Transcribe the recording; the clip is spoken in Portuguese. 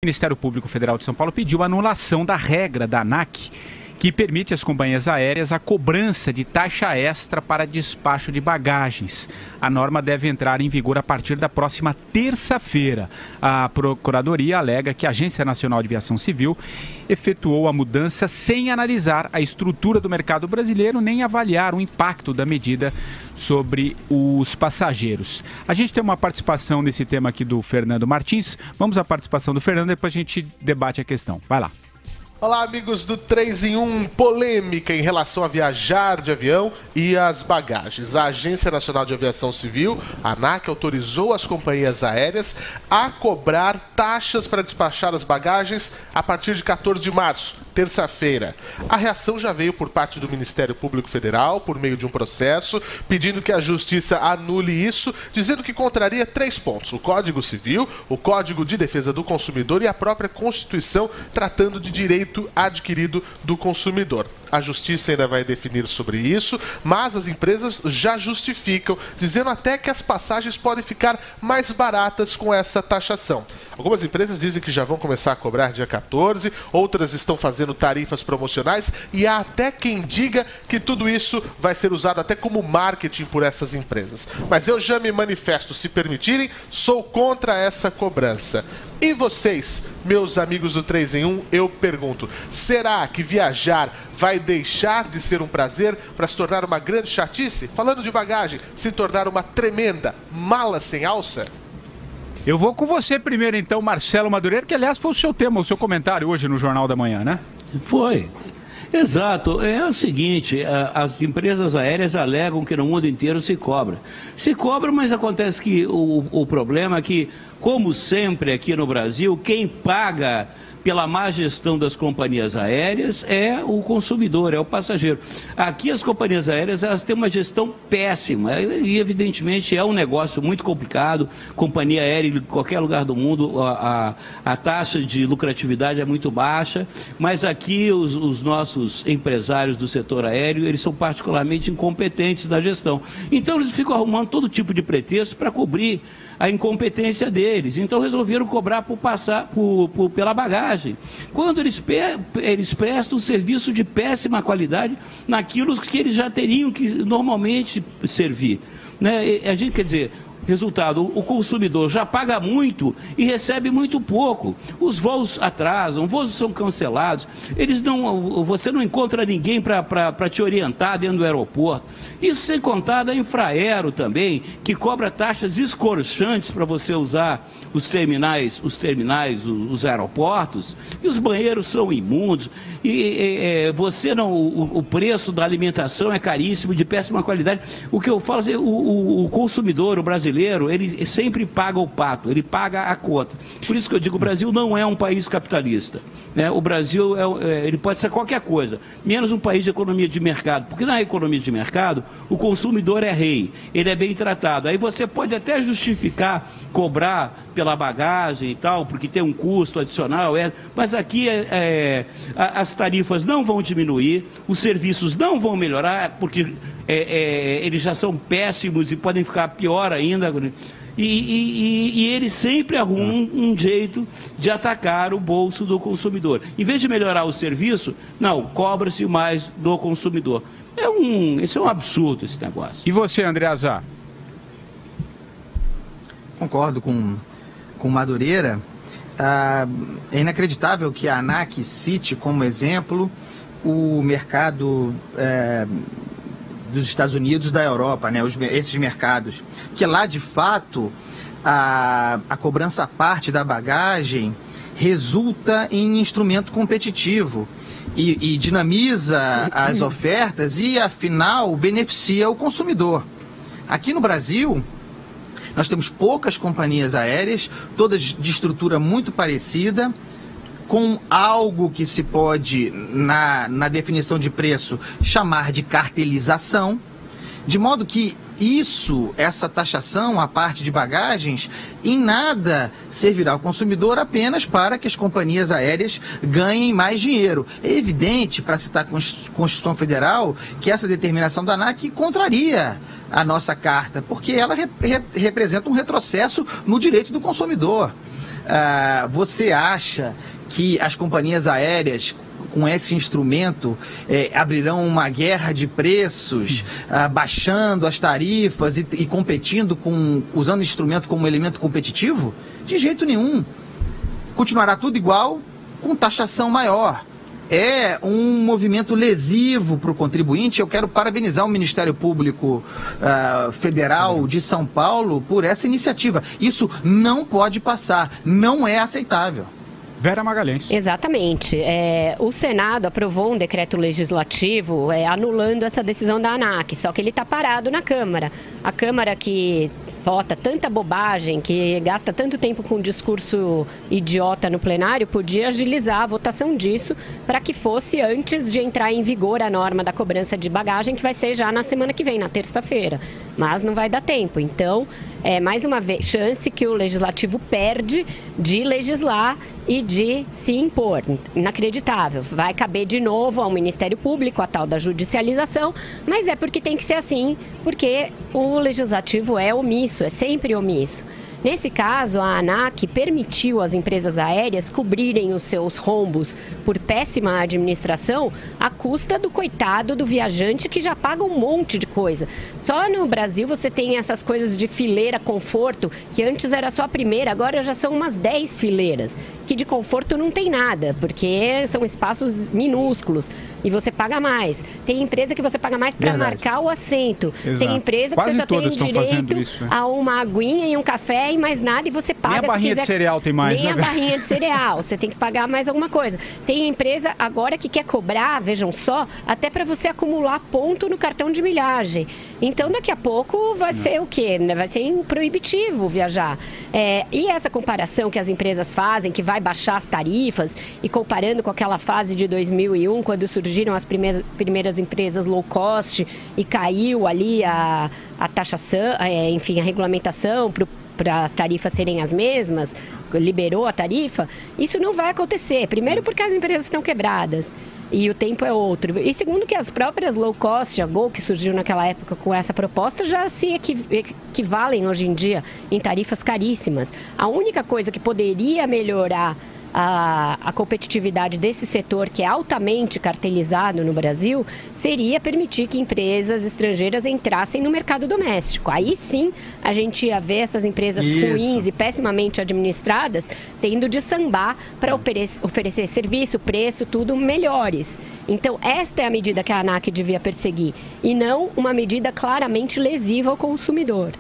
O Ministério Público Federal de São Paulo pediu a anulação da regra da ANAC, que permite às companhias aéreas a cobrança de taxa extra para despacho de bagagens. A norma deve entrar em vigor a partir da próxima terça-feira. A Procuradoria alega que a Agência Nacional de Aviação Civil efetuou a mudança sem analisar a estrutura do mercado brasileiro nem avaliar o impacto da medida sobre os passageiros. A gente tem uma participação nesse tema aqui do Fernando Martins. Vamos à participação do Fernando, depois a gente debate a questão. Vai lá. Olá, amigos do 3 em 1, polêmica em relação a viajar de avião e as bagagens. A Agência Nacional de Aviação Civil, a ANAC, autorizou as companhias aéreas a cobrar taxas para despachar as bagagens a partir de 14 de março, terça-feira. A reação já veio por parte do Ministério Público Federal, por meio de um processo, pedindo que a Justiça anule isso, dizendo que contraria 3 pontos: o Código Civil, o Código de Defesa do Consumidor e a própria Constituição, tratando de direito adquirido do consumidor. A Justiça ainda vai definir sobre isso, mas as empresas já justificam, dizendo até que as passagens podem ficar mais baratas com essa taxação. Algumas empresas dizem que já vão começar a cobrar dia 14, outras estão fazendo tarifas promocionais e há até quem diga que tudo isso vai ser usado até como marketing por essas empresas. Mas eu já me manifesto, se permitirem, sou contra essa cobrança. E vocês, meus amigos do 3 em 1, eu pergunto, será que viajar vai deixar de ser um prazer para se tornar uma grande chatice? Falando de bagagem, se tornar uma tremenda mala sem alça? Eu vou com você primeiro então, Marcelo Madureira, que aliás foi o seu tema, o seu comentário hoje no Jornal da Manhã, né? Foi. Exato. É o seguinte, as empresas aéreas alegam que no mundo inteiro se cobra. Se cobra, mas acontece que o problema é que, como sempre aqui no Brasil, quem paga pela má gestão das companhias aéreas é o consumidor, é o passageiro. Aqui as companhias aéreas, elas têm uma gestão péssima e evidentemente é um negócio muito complicado. Companhia aérea em qualquer lugar do mundo, a taxa de lucratividade é muito baixa, mas aqui os nossos empresários do setor aéreo, eles são particularmente incompetentes na gestão. Então eles ficam arrumando todo tipo de pretexto para cobrir a incompetência deles. Então resolveram cobrar pela bagagem, quando eles prestam um serviço de péssima qualidade naquilo que eles já teriam que normalmente servir, né? A gente quer dizer, resultado, o consumidor já paga muito e recebe muito pouco. Os voos atrasam, voos são cancelados, você não encontra ninguém para te orientar dentro do aeroporto. Isso sem contar da Infraero também, que cobra taxas escorchantes para você usar os terminais, os aeroportos, e os banheiros são imundos, o preço da alimentação é caríssimo, de péssima qualidade. O que eu falo é o consumidor, o brasileiro, ele sempre paga o pato, ele paga a conta. Por isso que eu digo, o Brasil não é um país capitalista, né? O Brasil ele pode ser qualquer coisa, menos um país de economia de mercado, porque na economia de mercado o consumidor é rei, ele é bem tratado. Aí você pode até justificar cobrar pela bagagem e tal, porque tem um custo adicional, mas aqui as tarifas não vão diminuir, os serviços não vão melhorar, porque eles já são péssimos e podem ficar pior ainda. E eles sempre arrumam um jeito de atacar o bolso do consumidor. Em vez de melhorar o serviço, não, cobra-se mais do consumidor. Isso é um absurdo, esse negócio. E você, André Azar? Concordo com Madureira. É inacreditável que a ANAC cite como exemplo o mercado dos Estados Unidos, da Europa, né, esses mercados, que lá de fato a cobrança à parte da bagagem resulta em instrumento competitivo e dinamiza as ofertas e afinal beneficia o consumidor. Aqui no Brasil nós temos poucas companhias aéreas, todas de estrutura muito parecida, com algo que se pode, na definição de preço, chamar de cartelização, de modo que essa taxação, a parte de bagagens, em nada servirá ao consumidor, apenas para que as companhias aéreas ganhem mais dinheiro. É evidente, para citar a Constituição Federal, que essa determinação da ANAC contraria a nossa carta, porque ela representa um retrocesso no direito do consumidor. Você acha que as companhias aéreas, com esse instrumento, abrirão uma guerra de preços, baixando as tarifas e competindo, usando o instrumento como elemento competitivo? De jeito nenhum. Continuará tudo igual, com taxação maior. É um movimento lesivo para o contribuinte. Eu quero parabenizar o Ministério Público Federal de São Paulo por essa iniciativa. Isso não pode passar, não é aceitável. Vera Magalhães. Exatamente. O Senado aprovou um decreto legislativo anulando essa decisão da ANAC, só que ele está parado na Câmara. A Câmara que vota tanta bobagem, que gasta tanto tempo com um discurso idiota no plenário, podia agilizar a votação disso para que fosse antes de entrar em vigor a norma da cobrança de bagagem, que vai ser já na semana que vem, na terça-feira. Mas não vai dar tempo. Então, mais uma vez, chance que o Legislativo perde de legislar e de se impor. Inacreditável. Vai caber de novo ao Ministério Público a tal da judicialização, mas é porque tem que ser assim, porque o Legislativo é omisso, é sempre omisso. Nesse caso, a ANAC permitiu às empresas aéreas cobrirem os seus rombos por péssima administração à custa do coitado do viajante que já paga um monte de coisa. Só no Brasil você tem essas coisas de fileira conforto, que antes era só a primeira, agora já são umas 10 fileiras, que de conforto não tem nada, porque são espaços minúsculos e você paga mais. Tem empresa que você paga mais para marcar o assento. Exato. Tem empresa que você só tem direito a uma aguinha e um café e mais nada, e você paga. Nem a barrinha de cereal tem mais, nem né? a barrinha de cereal, você tem que pagar mais alguma coisa. Tem empresa agora que quer cobrar, vejam só, até para você acumular ponto no cartão de milhagem. Então daqui a pouco vai ser o quê? Vai ser proibitivo viajar. E essa comparação que as empresas fazem, que vai baixar as tarifas, e comparando com aquela fase de 2001, quando surgiram as primeiras empresas low cost e caiu ali a taxação, enfim, a regulamentação para as tarifas serem as mesmas, liberou a tarifa, isso não vai acontecer. Primeiro porque as empresas estão quebradas e o tempo é outro. E segundo que as próprias low cost, a Gol, que surgiu naquela época com essa proposta, já se equivalem hoje em dia em tarifas caríssimas. A única coisa que poderia melhorar a competitividade desse setor, que é altamente cartelizado no Brasil, seria permitir que empresas estrangeiras entrassem no mercado doméstico. Aí sim a gente ia ver essas empresas ruins e pessimamente administradas tendo de sambar para oferecer serviço, preço, tudo melhores. Então esta é a medida que a ANAC devia perseguir e não uma medida claramente lesiva ao consumidor.